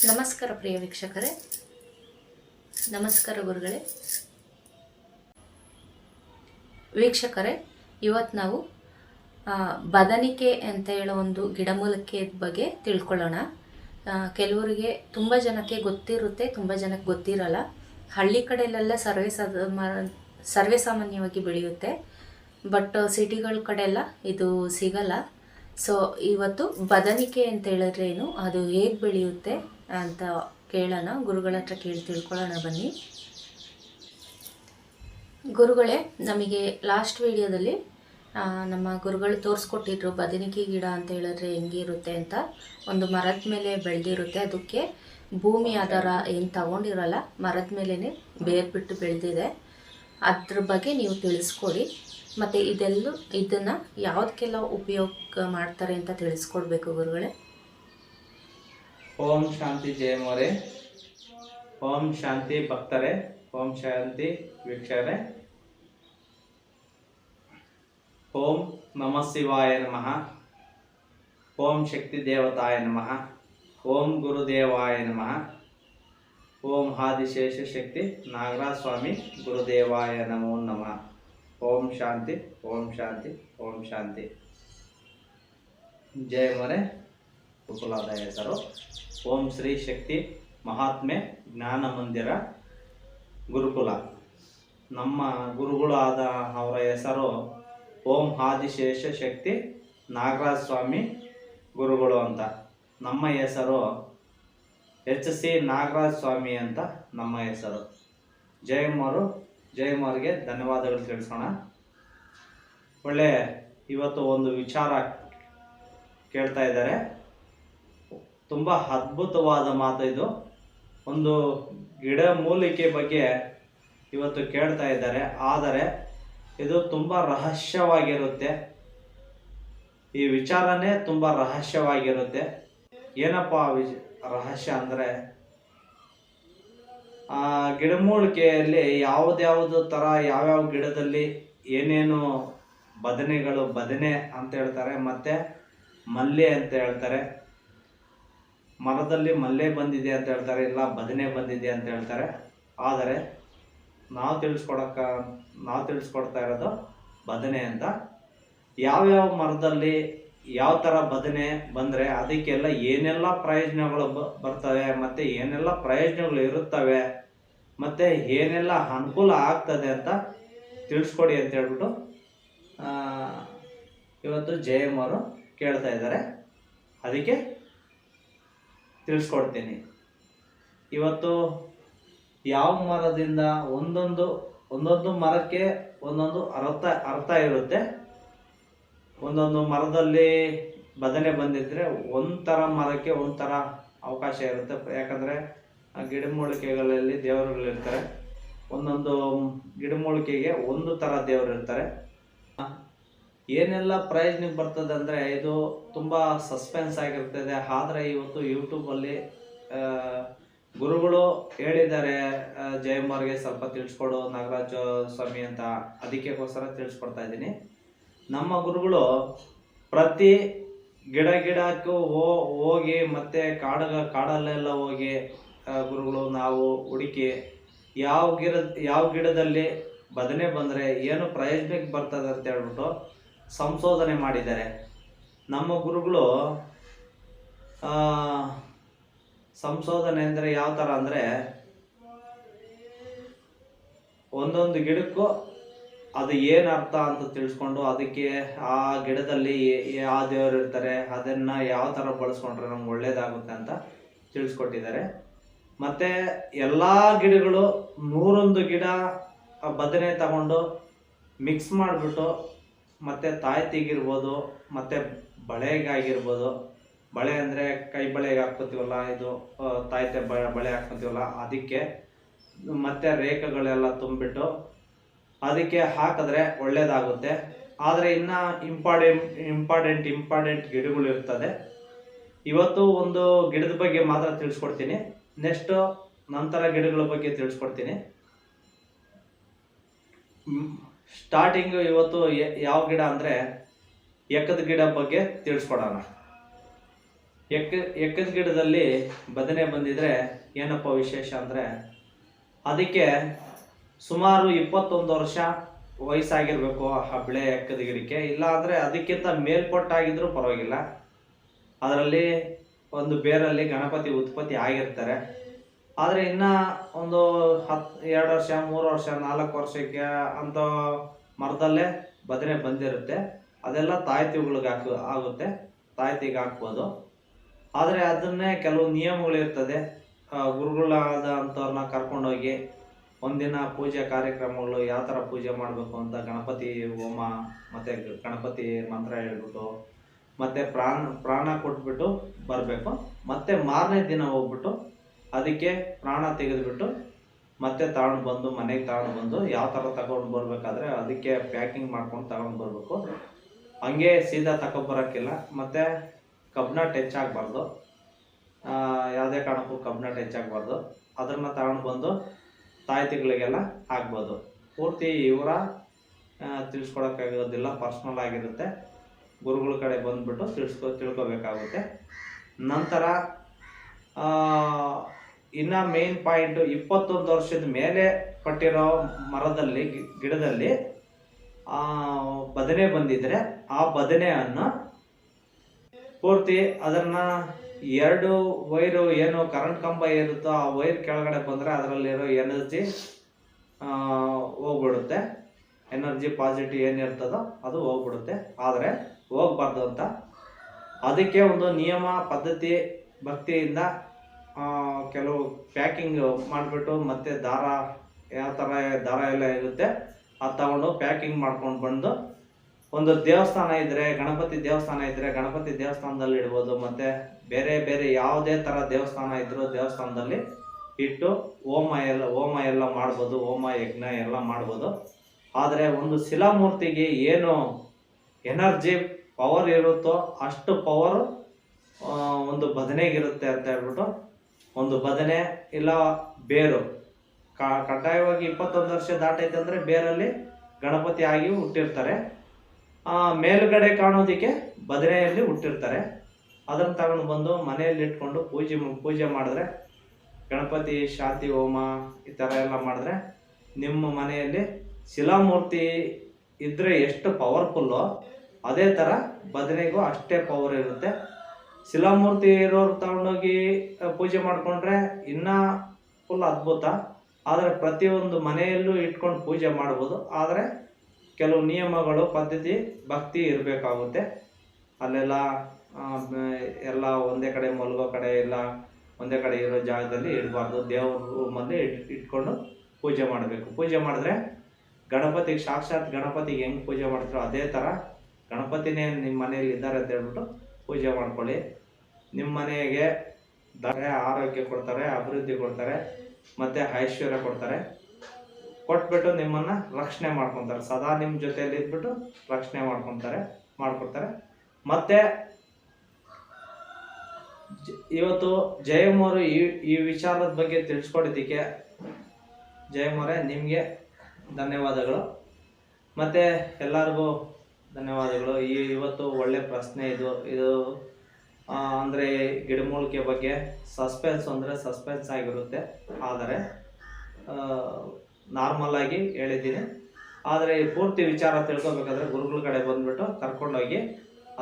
ನಮಸ್ಕಾರ ಪ್ರಿಯ ವೀಕ್ಷಕರೇ, ನಮಸ್ಕಾರ ಗುರುಗಳೇ. ವೀಕ್ಷಕರೇ, ಇವತ್ತು ನಾವು ಬದನಿಕೆ ಅಂತ ಹೇಳೋ ಒಂದು ಗಿಡಮೂಲಿಕೆ ಬಗ್ಗೆ ತಿಳ್ಕೊಳ್ಳೋಣ. ಕೆಲವರಿಗೆ ತುಂಬ ಜನಕ್ಕೆ ಗೊತ್ತಿರುತ್ತೆ, ತುಂಬ ಜನಕ್ಕೆ ಗೊತ್ತಿರಲ್ಲ. ಹಳ್ಳಿ ಕಡೆಯಲ್ಲೆಲ್ಲ ಸರ್ವೇ ಸಾಮಾನ್ಯವಾಗಿ ಬೆಳೆಯುತ್ತೆ, ಬಟ್ ಸಿಟಿಗಳ ಕಡೆಲ್ಲ ಇದು ಸಿಗಲ್ಲ. ಸೊ ಇವತ್ತು ಬದನಿಕೆ ಅಂತ ಹೇಳಿದ್ರೆ ಏನು, ಅದು ಹೇಗೆ ಬೆಳೆಯುತ್ತೆ ಅಂತ ಕೇಳೋಣ, ಗುರುಗಳ ಹತ್ರ ಕೇಳಿ ತಿಳ್ಕೊಳ್ಳೋಣ ಬನ್ನಿ. ಗುರುಗಳೇ, ನಮಗೆ ಲಾಸ್ಟ್ ವಿಡಿಯೋದಲ್ಲಿ ನಮ್ಮ ಗುರುಗಳು ತೋರಿಸ್ಕೊಟ್ಟಿದ್ರು ಬದನಿಕೆ ಗಿಡ ಅಂತ ಹೇಳಿದ್ರೆ ಹೆಂಗಿರುತ್ತೆ ಅಂತ. ಒಂದು ಮರದ ಮೇಲೆ ಬೆಳೆದಿರುತ್ತೆ, ಅದಕ್ಕೆ ಭೂಮಿ ಆಧಾರ ಏನು ತಗೊಂಡಿರಲ್ಲ, ಮರದ ಮೇಲೇ ಬೇರು ಬಿಟ್ಟು ಬೆಳೆದಿದೆ. ಅದ್ರ ಬಗ್ಗೆ ನೀವು ತಿಳಿಸ್ಕೊಡಿ, ಮತ್ತು ಇದನ್ನು ಯಾವುದಕ್ಕೆಲ್ಲ ಉಪಯೋಗ ಮಾಡ್ತಾರೆ ಅಂತ ತಿಳಿಸ್ಕೊಡ್ಬೇಕು ಗುರುಗಳೇ. ಓಂ ಶಾಂತಿ ಜಯ ಮೋರೆ. ಓಂ ಶಾಂತಿ ಭಕ್ತರೇ, ಓಂ ಶಾಂತಿ ವೀಕ್ಷಕರೇ. ಓಂ ನಮ ಶಿವಾಯ ನಮಃ. ಓಂ ಶಕ್ತಿ ದೇವತಾಯ ನಮಃ. ಓಂ ಗುರುದೇವಾಯ ನಮಃ. ಓಂ ಆದಿಶೇಷ ಶಕ್ತಿ ನಾಗರಾಜ ಸ್ವಾಮಿ ಗುರುದೇವಾಯ ನಮೋ ನಮಃ. ಓಂ ಶಾಂತಿ, ಓಂ ಶಾಂತಿ, ಓಂ ಶಾಂತಿ. ಜಯ ಮೋರೆ. ಗುರುಕುಲದ ಹೆಸರು ಓಂ ಶ್ರೀ ಶಕ್ತಿ ಮಹಾತ್ಮೆ ಜ್ಞಾನ ಮಂದಿರ ಗುರುಕುಲ. ನಮ್ಮ ಗುರುಗಳಾದ ಅವರ ಹೆಸರು ಓಂ ಆದಿಶೇಷ ಶಕ್ತಿ ನಾಗರಾಜ ಸ್ವಾಮಿ ಗುರುಗಳು ಅಂತ. ನಮ್ಮ ಹೆಸರು HC ನಾಗರಾಜ ಸ್ವಾಮಿ ಅಂತ ನಮ್ಮ ಹೆಸರು. ಜಯಮ್ಮವ್ರಿಗೆ ಧನ್ಯವಾದಗಳು ತಿಳಿಸೋಣ. ಒಳ್ಳೆ ಇವತ್ತು ಒಂದು ವಿಚಾರ ಕೇಳ್ತಾ ಇದ್ದಾರೆ. ತುಂಬ ಅದ್ಭುತವಾದ ಮಾತು ಇದು. ಒಂದು ಗಿಡ ಮೂಲಿಕೆ ಬಗ್ಗೆ ಇವತ್ತು ಕೇಳ್ತಾ ಇದ್ದಾರೆ, ಆದರೆ ಇದು ತುಂಬ ರಹಸ್ಯವಾಗಿರುತ್ತೆ. ಈ ವಿಚಾರನೇ ತುಂಬ ರಹಸ್ಯವಾಗಿರುತ್ತೆ. ಏನಪ್ಪ ರಹಸ್ಯ ಅಂದರೆ, ಗಿಡಮೂಲಿಕೆಯಲ್ಲಿ ಯಾವುದ್ಯಾವುದು ಥರ ಯಾವ್ಯಾವ ಗಿಡದಲ್ಲಿ ಏನೇನು ಬದನೆ ಅಂತ ಹೇಳ್ತಾರೆ, ಮತ್ತು ಮಲ್ಲೆ ಅಂತ ಹೇಳ್ತಾರೆ. ಮರದಲ್ಲಿ ಮಲ್ಲೆ ಬಂದಿದೆ ಅಂತ ಹೇಳ್ತಾರೆ, ಇಲ್ಲ ಬದನೆ ಬಂದಿದೆ ಅಂತ ಹೇಳ್ತಾರೆ. ಆದರೆ ನಾವು ತಿಳಿಸ್ಕೊಡ್ತಾ ಇರೋದು ಬದನೆ ಅಂತ. ಯಾವ್ಯಾವ ಮರದಲ್ಲಿ ಯಾವ ಥರ ಬದನೆ ಬಂದರೆ ಅದಕ್ಕೆಲ್ಲ ಏನೆಲ್ಲ ಪ್ರಯೋಜನಗಳು ಬರ್ತವೆ, ಮತ್ತು ಏನೆಲ್ಲ ಪ್ರಯೋಜನಗಳು ಇರುತ್ತವೆ, ಮತ್ತು ಏನೆಲ್ಲ ಅನುಕೂಲ ಆಗ್ತದೆ ಅಂತ ತಿಳಿಸ್ಕೊಡಿ ಅಂತ ಹೇಳ್ಬಿಟ್ಟು ಇವತ್ತು ಜಯಮ್ ಅವರು ಕೇಳ್ತಾ ಇದ್ದಾರೆ. ಅದಕ್ಕೆ ತಿಳಿಸ್ಕೊಡ್ತೀನಿ. ಇವತ್ತು ಯಾವ ಮರದಿಂದ ಒಂದೊಂದು ಮರಕ್ಕೆ ಒಂದೊಂದು ಅರ್ಥ ಇರುತ್ತೆ. ಒಂದೊಂದು ಮರದಲ್ಲಿ ಬದನೆ ಬಂದಿದ್ರೆ ಒಂಥರ ಮರಕ್ಕೆ ಒಂಥರ ಅವಕಾಶ ಇರುತ್ತೆ. ಯಾಕಂದರೆ ಆ ಗಿಡಮೂಲಿಕೆಗಳಲ್ಲಿ ದೇವರುಗಳಿರ್ತಾರೆ. ಒಂದೊಂದು ಗಿಡಮೂಲಿಕೆಗೆ ಒಂದು ಥರ ದೇವರು ಇರ್ತಾರೆ. ಏನೆಲ್ಲ ಪ್ರಯೋಜನಕ್ಕೆ ಬರ್ತದೆ ಅಂದರೆ ಇದು ತುಂಬ ಸಸ್ಪೆನ್ಸ್ ಆಗಿರ್ತದೆ. ಆದರೆ ಇವತ್ತು ಯೂಟ್ಯೂಬಲ್ಲಿ ಗುರುಗಳು ಹೇಳಿದ್ದಾರೆ, ಜಯಮ್ಮವ್ರಿಗೆ ಸ್ವಲ್ಪ ತಿಳಿಸ್ಕೊಡು ನಾಗರಾಜ ಸ್ವಾಮಿ ಅಂತ. ಅದಕ್ಕೋಸ್ಕರ ತಿಳಿಸ್ಕೊಡ್ತಾ ಇದ್ದೀನಿ. ನಮ್ಮ ಗುರುಗಳು ಪ್ರತಿ ಗಿಡಕ್ಕೂ ಹೋಗಿ, ಮತ್ತು ಕಾಡಲ್ಲೆಲ್ಲ ಹೋಗಿ ಗುರುಗಳು ನಾವು ಹುಡುಕಿ ಯಾವ ಗಿಡದಲ್ಲಿ ಬದನೆ ಬಂದರೆ ಏನು ಪ್ರಯೋಜನಕ್ಕೆ ಬರ್ತದೆ ಅಂತ ಹೇಳ್ಬಿಟ್ಟು ಸಂಶೋಧನೆ ಮಾಡಿದ್ದಾರೆ. ನಮ್ಮ ಗುರುಗಳು ಸಂಶೋಧನೆ ಅಂದರೆ ಯಾವ ಥರ ಅಂದರೆ, ಒಂದೊಂದು ಗಿಡಕ್ಕೂ ಅದು ಏನು ಅರ್ಥ ಅಂತ ತಿಳಿಸ್ಕೊಂಡು, ಅದಕ್ಕೆ ಆ ಗಿಡದಲ್ಲಿ ಯಾವ ದೇವರು ಇರ್ತಾರೆ, ಅದನ್ನು ಯಾವ ಥರ ಬಳಸ್ಕೊಂಡ್ರೆ ನಮ್ಗೆ ಒಳ್ಳೇದಾಗುತ್ತೆ ಅಂತ ತಿಳಿಸ್ಕೊಟ್ಟಿದ್ದಾರೆ. ಮತ್ತು ಎಲ್ಲ ಗಿಡಗಳು 101 ಗಿಡ ಬದನೆ ತಗೊಂಡು ಮಿಕ್ಸ್ ಮಾಡಿಬಿಟ್ಟು, ಮತ್ತು ತಾಯ್ತಿಗಿರ್ಬೋದು, ಮತ್ತು ಬಳೆಗಾಗಿರ್ಬೋದು, ಬಳೆ ಅಂದರೆ ಕೈ ಬಳೆಗೆ ಹಾಕ್ಕೊತೀವಲ್ಲ, ಇದು ತಾಯ್ತೆ ಬಳೆ ಹಾಕ್ಕೊತೀವಲ್ಲ ಅದಕ್ಕೆ, ಮತ್ತು ರೇಖೆಗಳೆಲ್ಲ ತುಂಬಿಟ್ಟು ಅದಕ್ಕೆ ಹಾಕಿದ್ರೆ ಒಳ್ಳೆಯದಾಗುತ್ತೆ. ಆದರೆ ಇನ್ನು ಇಂಪಾರ್ಟೆಂಟ್ ಗಿಡಗಳು ಇರ್ತದೆ. ಇವತ್ತು ಒಂದು ಗಿಡದ ಬಗ್ಗೆ ಮಾತ್ರ ತಿಳಿಸ್ಕೊಡ್ತೀನಿ, ನೆಕ್ಸ್ಟು ನಂತರ ಗಿಡಗಳ ಬಗ್ಗೆ ತಿಳಿಸ್ಕೊಡ್ತೀನಿ. ಸ್ಟಾರ್ಟಿಂಗು ಇವತ್ತು ಯಾವ ಗಿಡ ಅಂದರೆ ಎಕ್ಕದ ಗಿಡ ಬಗ್ಗೆ ತಿಳಿಸ್ಕೊಡೋಣ. ಎಕ್ಕದ ಗಿಡದಲ್ಲಿ ಬದನೆ ಬಂದಿದ್ರೆ ಏನಪ್ಪ ವಿಶೇಷ ಅಂದರೆ ಅದಕ್ಕೆ ಸುಮಾರು 21 ವರ್ಷ ವಯಸ್ಸಾಗಿರ್ಬೇಕು ಆ ಬೆಳೆ ಎಕ್ಕದ ಗಿಡಕ್ಕೆ, ಇಲ್ಲ ಅಂದರೆ ಅದಕ್ಕಿಂತ ಮೇಲ್ಪಟ್ಟಾಗಿದ್ರೂ ಪರವಾಗಿಲ್ಲ. ಅದರಲ್ಲಿ ಒಂದು ಬೇರಲ್ಲಿ ಗಣಪತಿ ಉತ್ಪತ್ತಿ ಆಗಿರ್ತಾರೆ. ಆದರೆ ಇನ್ನು ಒಂದು 2 ವರ್ಷ 3 ವರ್ಷ 4 ವರ್ಷಕ್ಕೆ ಅಂತ ಮರದಲ್ಲೇ ಬದನೆ ಬಂದಿರುತ್ತೆ. ಅದೆಲ್ಲ ತಾಯ್ತಿಗಳಿಗೆ ಆಗುತ್ತೆ, ತಾಯ್ತಿಗೆ ಹಾಕ್ಬೋದು. ಆದರೆ ಅದನ್ನೇ ಕೆಲವು ನಿಯಮಗಳಿರ್ತದೆ. ಗುರುಗಳಾದ ಅಂಥವ್ರನ್ನ ಕರ್ಕೊಂಡೋಗಿ ಒಂದಿನ ಪೂಜೆ ಕಾರ್ಯಕ್ರಮಗಳು ಯಾವ ಥರ ಪೂಜೆ ಮಾಡಬೇಕು ಅಂತ ಗಣಪತಿ ಹೋಮ ಮತ್ತು ಗಣಪತಿ ಮಂತ್ರ ಹೇಳ್ಬಿಟ್ಟು ಮತ್ತು ಪ್ರಾಣ ಕೊಟ್ಬಿಟ್ಟು ಬರಬೇಕು. ಮತ್ತು ಮಾರನೇ ದಿನ ಹೋಗ್ಬಿಟ್ಟು ಅದಕ್ಕೆ ಪ್ರಾಣ ತೆಗೆದುಬಿಟ್ಟು ಮತ್ತೆ ತಗೊಂಡು ಬಂದು ಮನೆಗೆ ತಗೊಂಡು ಬಂದು ಯಾವ ಥರ ತಗೊಂಡು ಬರಬೇಕಾದ್ರೆ ಅದಕ್ಕೆ ಪ್ಯಾಕಿಂಗ್ ಮಾಡ್ಕೊಂಡು ತಗೊಂಡು ಬರಬೇಕು. ಹಂಗೆ ಸೀದಾ ತಗೊಬರೋಕ್ಕಿಲ್ಲ. ಮತ್ತು ಕಬ್ಬಿಣ ಟಚ್ ಆಗಬಾರ್ದು, ಯಾವುದೇ ಕಾರಣಕ್ಕೂ ಕಬ್ಬಿಣ ಟಚ್ ಆಗಬಾರ್ದು. ಅದನ್ನು ತಗೊಂಡು ಬಂದು ತಾಯ್ತಿಗಳಿಗೆಲ್ಲ ಆಗ್ಬೋದು. ಪೂರ್ತಿ ಇವರ ತಿಳಿಸ್ಕೊಡೋಕ್ಕಾಗೋದಿಲ್ಲ, ಪರ್ಸ್ನಲ್ ಆಗಿರುತ್ತೆ. ಗುರುಗಳ ಕಡೆ ಬಂದುಬಿಟ್ಟು ತಿಳ್ಕೊಬೇಕಾಗುತ್ತೆ. ನಂತರ ಇನ್ನು ಮೇನ್ ಪಾಯಿಂಟು, 21 ವರ್ಷದ ಮೇಲೆ ಪಟ್ಟಿರೋ ಮರದಲ್ಲಿ ಗಿಡದಲ್ಲಿ ಬದನೆ ಬಂದಿದ್ರೆ ಆ ಬದನೆಯನ್ನು ಪೂರ್ತಿ ಅದನ್ನು 2 ವೈರು ಏನು ಕರೆಂಟ್ ಕಂಬ ಇರುತ್ತೋ ಆ ವೈರ್ ಕೆಳಗಡೆ ಬಂದರೆ ಅದರಲ್ಲಿರೋ ಎನರ್ಜಿ ಹೋಗ್ಬಿಡುತ್ತೆ. ಎನರ್ಜಿ ಪಾಸಿಟಿವ್ ಏನಿರ್ತದೋ ಅದು ಹೋಗ್ಬಿಡುತ್ತೆ. ಆದರೆ ಹೋಗ್ಬಾರ್ದು ಅಂತ ಅದಕ್ಕೆ ಒಂದು ನಿಯಮ ಪದ್ಧತಿ ಭಕ್ತಿಯಿಂದ ಕೆಲವು ಪ್ಯಾಕಿಂಗ್ ಮಾಡಿಬಿಟ್ಟು ಮತ್ತು ದಾರ ಯಾವ ಥರ ದಾರ ಎಲ್ಲ ಇರುತ್ತೆ ಅದು ತಗೊಂಡು ಪ್ಯಾಕಿಂಗ್ ಮಾಡ್ಕೊಂಡು ಬಂದು ಒಂದು ದೇವಸ್ಥಾನ ಇದ್ದರೆ ಗಣಪತಿ ದೇವಸ್ಥಾನ ಇದ್ದರೆ ಗಣಪತಿ ದೇವಸ್ಥಾನದಲ್ಲಿ ಇಡ್ಬೋದು. ಮತ್ತು ಬೇರೆ ಬೇರೆ ಯಾವುದೇ ಥರ ದೇವಸ್ಥಾನ ಇದ್ದರೂ ದೇವಸ್ಥಾನದಲ್ಲಿ ಇಟ್ಟು ಹೋಮ ಎಲ್ಲ ಮಾಡ್ಬೋದು, ಹೋಮ ಯಜ್ಞ ಎಲ್ಲ ಮಾಡ್ಬೋದು. ಆದರೆ ಒಂದು ಶಿಲಾಮೂರ್ತಿಗೆ ಏನು ಎನರ್ಜಿ ಪವರ್ ಇರುತ್ತೋ ಅಷ್ಟು ಪವರು ಒಂದು ಬದನೆಗಿರುತ್ತೆ ಅಂತ ಹೇಳ್ಬಿಟ್ಟು ಒಂದು ಬದನೆ ಇಲ್ಲ ಬೇರು ಕಡ್ಡಾಯವಾಗಿ 21 ವರ್ಷ ದಾಟೈತೆ ಅಂದರೆ ಬೇರಲ್ಲಿ ಗಣಪತಿ ಆಗಿ ಹುಟ್ಟಿರ್ತಾರೆ. ಮೇಲುಗಡೆ ಕಾಣೋದಕ್ಕೆ ಬದನೆಯಲ್ಲಿ ಹುಟ್ಟಿರ್ತಾರೆ. ಅದನ್ನು ತಗೊಂಡು ಬಂದು ಮನೆಯಲ್ಲಿ ಇಟ್ಕೊಂಡು ಪೂಜೆ ಮಾಡಿದ್ರೆ ಗಣಪತಿ ಶಾಂತಿ ಹೋಮ ಈ ಥರ ಎಲ್ಲ ಮಾಡಿದ್ರೆ ನಿಮ್ಮ ಮನೆಯಲ್ಲಿ ಶಿಲಾಮೂರ್ತಿ ಇದ್ದರೆ ಎಷ್ಟು ಪವರ್ಫುಲ್ಲು ಅದೇ ಥರ ಬದನೆಗೂ ಅಷ್ಟೇ ಪವರ್ ಇರುತ್ತೆ. ಶಿಲಾಮೂರ್ತಿ ಇರೋರು ತಗೊಂಡೋಗಿ ಪೂಜೆ ಮಾಡಿಕೊಂಡ್ರೆ ಇನ್ನೂ ಫುಲ್ ಅದ್ಭುತ. ಆದರೆ ಪ್ರತಿಯೊಂದು ಮನೆಯಲ್ಲೂ ಇಟ್ಕೊಂಡು ಪೂಜೆ ಮಾಡ್ಬೋದು. ಆದರೆ ಕೆಲವು ನಿಯಮಗಳು ಪದ್ಧತಿ ಭಕ್ತಿ ಇರಬೇಕಾಗುತ್ತೆ. ಅಲ್ಲೆಲ್ಲ ಎಲ್ಲ ಒಂದೇ ಕಡೆ ಮಲಗೋ ಕಡೆ ಇಲ್ಲ ಒಂದೇ ಕಡೆ ಇರೋ ಜಾಗದಲ್ಲಿ ಇಡಬಾರ್ದು. ದೇವ್ರ ರೂಮಲ್ಲಿ ಇಟ್ಕೊಂಡು ಪೂಜೆ ಮಾಡಬೇಕು. ಪೂಜೆ ಮಾಡಿದ್ರೆ ಗಣಪತಿಗೆ ಸಾಕ್ಷಾತ್ ಗಣಪತಿಗೆ ಹೆಂಗೆ ಪೂಜೆ ಮಾಡ್ತಾರೋ ಅದೇ ಥರ ಗಣಪತಿನೇ ನಿಮ್ಮ ಮನೆಯಲ್ಲಿ ಇದ್ದಾರೆ ಅಂತ ಹೇಳ್ಬಿಟ್ಟು ಪೂಜೆ ಮಾಡ್ಕೊಳ್ಳಿ. ನಿಮ್ಮ ಮನೆಗೆ ಆರೋಗ್ಯ ಕೊಡ್ತಾರೆ, ಅಭಿವೃದ್ಧಿ ಕೊಡ್ತಾರೆ, ಮತ್ತು ಐಶ್ವರ್ಯ ಕೊಡ್ತಾರೆ. ಕೊಟ್ಬಿಟ್ಟು ನಿಮ್ಮನ್ನು ರಕ್ಷಣೆ ಮಾಡ್ಕೊತಾರೆ. ಸದಾ ನಿಮ್ಮ ಜೊತೆಯಲ್ಲಿ ಇದ್ಬಿಟ್ಟು ರಕ್ಷಣೆ ಮಾಡ್ಕೊಡ್ತಾರೆ. ಮತ್ತು ಇವತ್ತು ಜಯಮ್ಮವರು ಈ ವಿಚಾರದ ಬಗ್ಗೆ ತಿಳಿಸ್ಕೊಡಿದ್ದಕ್ಕೆ ಜಯಮ್ಮವರೇ ನಿಮಗೆ ಧನ್ಯವಾದಗಳು. ಮತ್ತು ಎಲ್ಲರಿಗೂ ಧನ್ಯವಾದಗಳು. ಇವತ್ತು ಒಳ್ಳೆ ಪ್ರಶ್ನೆ ಇದು ಅಂದರೆ ಗಿಡಮೂಲಿಕೆ ಬಗ್ಗೆ ಸಸ್ಪೆನ್ಸ್ ಅಂದರೆ ಸಸ್ಪೆನ್ಸ್ ಆಗಿರುತ್ತೆ. ಆದರೆ ನಾರ್ಮಲಾಗಿ ಹೇಳಿದ್ದೀನಿ. ಆದರೆ ಈ ಪೂರ್ತಿ ವಿಚಾರ ತಿಳ್ಕೊಬೇಕಾದ್ರೆ ಗುರುಗಳ ಕಡೆ ಬಂದುಬಿಟ್ಟು ಕರ್ಕೊಂಡೋಗಿ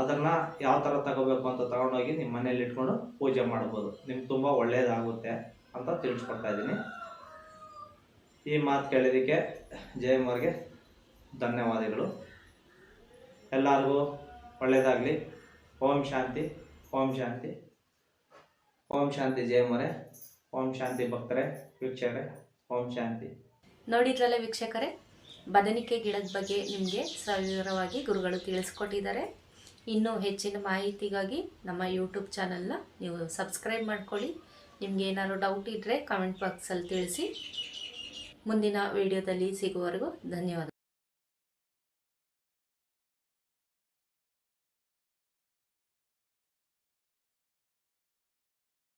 ಅದನ್ನು ಯಾವ ಥರ ತಗೋಬೇಕು ಅಂತ ತಗೊಂಡೋಗಿ ನಿಮ್ಮ ಮನೇಲಿ ಇಟ್ಕೊಂಡು ಪೂಜೆ ಮಾಡ್ಬೋದು. ನಿಮ್ಗೆ ತುಂಬ ಒಳ್ಳೆಯದಾಗುತ್ತೆ ಅಂತ ತಿಳಿಸ್ಕೊಡ್ತಾ ಇದ್ದೀನಿ. ಈ ಮಾತು ಕೇಳಿದ್ದಕ್ಕೆ ಜಯಮ್ಮವ್ರಿಗೆ ಧನ್ಯವಾದಗಳು. ಎಲ್ಲರಿಗೂ ಒಳ್ಳೆಯದಾಗಲಿ. ಓಂ ಶಾಂತಿ, ಓಂ ಶಾಂತಿ, ಓಂ ಶಾಂತಿ ಜಯಮ್ಮರೇ, ಓಂ ಶಾಂತಿ ಭಕ್ತರೇ, ವೀಕ್ಷಕರೇ, ಓಂ ಶಾಂತಿ. ನೋಡಿದ್ರಲ್ಲ ವೀಕ್ಷಕರೇ, ಬದನಿಕೆ ಗಿಡದ ಬಗ್ಗೆ ನಿಮಗೆ ಸವಿವರವಾಗಿ ಗುರುಗಳು ತಿಳಿಸ್ಕೊಟ್ಟಿದ್ದಾರೆ. ಇನ್ನೂ ಹೆಚ್ಚಿನ ಮಾಹಿತಿಗಾಗಿ ನಮ್ಮ ಯೂಟ್ಯೂಬ್ ಚಾನಲ್ನ ನೀವು ಸಬ್ಸ್ಕ್ರೈಬ್ ಮಾಡ್ಕೊಳ್ಳಿ. ನಿಮ್ಗೆ ಏನಾದ್ರು ಡೌಟ್ ಇದ್ದರೆ ಕಾಮೆಂಟ್ ಬಾಕ್ಸಲ್ಲಿ ತಿಳಿಸಿ. ಮುಂದಿನ ವಿಡಿಯೋದಲ್ಲಿ ಸಿಗುವವರೆಗೂ ಧನ್ಯವಾದ.